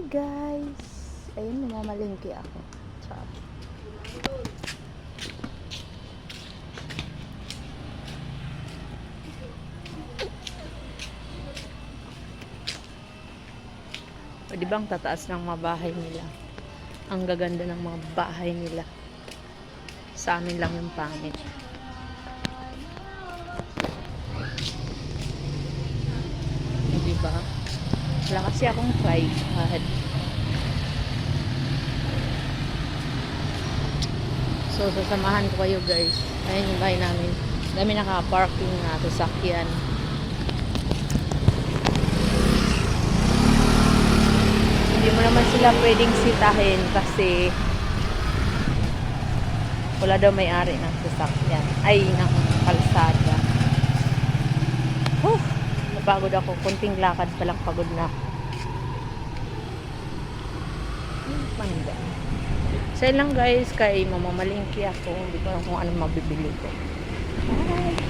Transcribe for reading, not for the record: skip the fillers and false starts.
Hi guys! Ayun, namamalingki ako. Char. O di ba ang tataas ng mga bahay nila? Ang gaganda ng mga bahay nila. Sa amin lang yung pangit. Di ba? Wala kasi akong tripod. So, sasamahan ko kayo guys. Ayan yung bahay namin. Dami naka-parking na sasakyan. Hindi mo naman sila pwedeng sitahin kasi wala daw may-ari ng sasakyan. Ay, ng kalsada. Napagod ako. Kunting lakad palang pagod na ako. Panda. So lang guys, kay mamamalingki ako. Hindi ko alam kung anong mabibili ko. Bye!